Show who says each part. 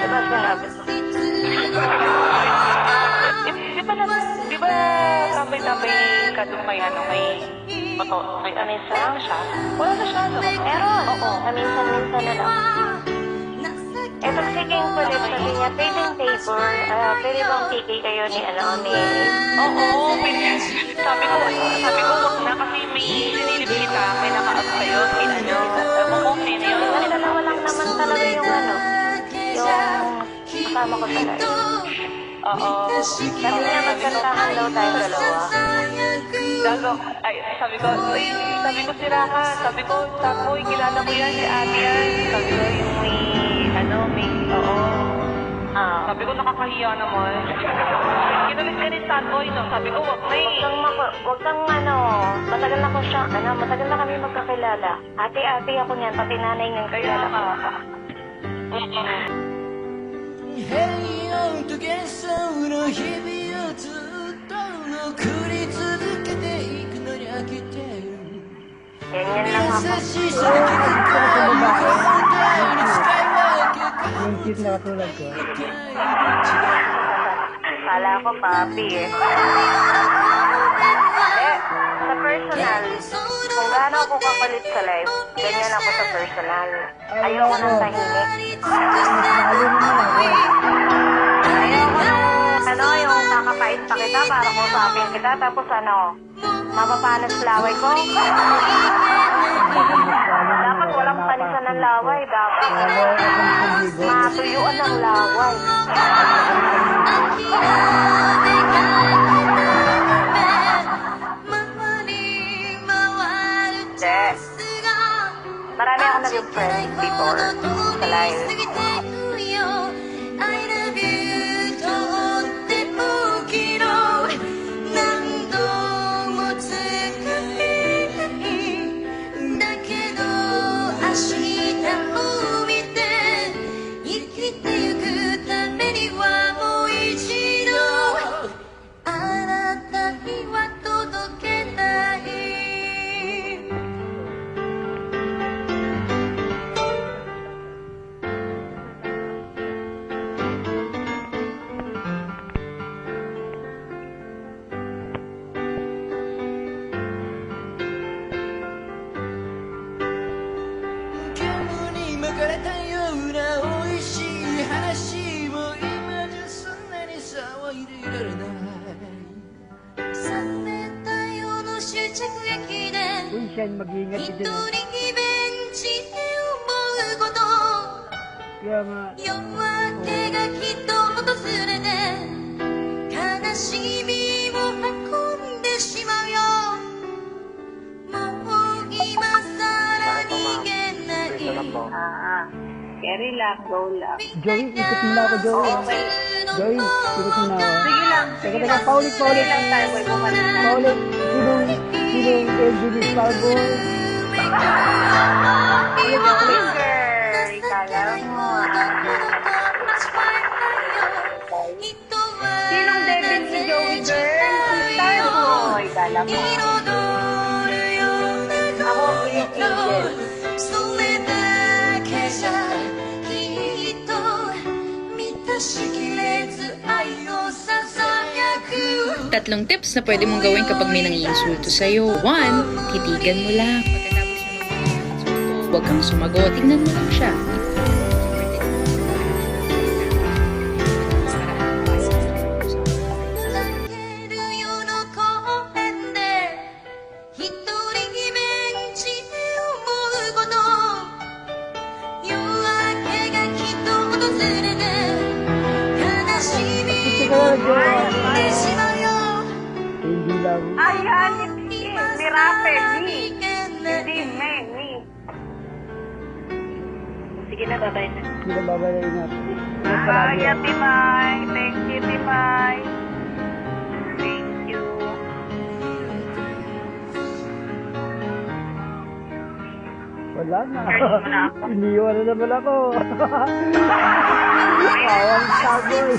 Speaker 1: Diba sinabi mo? Di ba tambay-tambay ka doon kay ano, kay Anissa lang siya? Wala na siya, no?
Speaker 2: Meron. Oo, minsan-minsan na lang. Eto sige kulit, sabi niya, pwedeng favor, pwede bang pigay kayo ni ano, ni...
Speaker 1: Oo, sabi ko, wag na kasi may sinilip kita, may naka-up sa'yo, may ano, ewan ko, sino yun?
Speaker 2: Dalawa lang naman talaga yung ano, yung kasama ko sa live.
Speaker 1: Oo.
Speaker 2: Sabi niya, magkantahan daw tayo dalawa.
Speaker 1: Sabi ko sira ka, sabi ko, kilala ko yan, si Ate yan. Sabi ko, yung oo. Sabi ko, nakakahiya naman. Kinalit ka rin Sanboy, no? Sabi ko, wag na eh.
Speaker 2: Wag kang matagal na ko siya, matagal na kami magkakilala. Ate-ate ako niyan, pati nanay niyang kilala ko. Ganyan lang ako.
Speaker 3: Yung cute na katulad ko.
Speaker 2: Kala ko papi eh. Sa personal, kung gaano ako kapalit sa live, ganyan ako sa personal. Ayoko ng tahimik. Ayoko ng yung kakapait pa kita para kusapin kita, tapos mapapanas laway ko. Dapat walang panisan ng laway, dapat matuyuan ng laway. Marami ako naging friends before sa live.
Speaker 3: Uy, siya mag-iingat ka dyan. Kaya nga,
Speaker 2: Carry lang, go lang.
Speaker 3: Joey, ikot mo na ako, Joey.
Speaker 2: Okay.
Speaker 3: Joey, ikot mo na ako.
Speaker 2: Sige lang.
Speaker 3: Teka, paulit.
Speaker 2: Sige lang tayo, boy. Bumalik.
Speaker 3: Paulit. Sinong LGB Starboy?
Speaker 2: Girl, ikala mo. Sinong Devin si Joey, girl? Si Starboy. Ikala mo. Ako, Angel.
Speaker 4: Tatlong tips na pwede mong gawin kapag may nangiinsulto sa'yo. 1. Titigan mo lang. Pagkatapos ng nangiinsulto, huwag kang sumagot. Tingnan mo lang siya.
Speaker 3: Hindi lang.
Speaker 2: Ayan, ni Rafael, ni. Hindi, me. Sige na, babay na.
Speaker 3: Hindi na babalayin natin.
Speaker 2: Ayan, Timay. Thank you, Timay. Thank you.
Speaker 3: Wala na.
Speaker 1: Search mo na ako.
Speaker 3: Iniwan na naman ako. Awang saboy.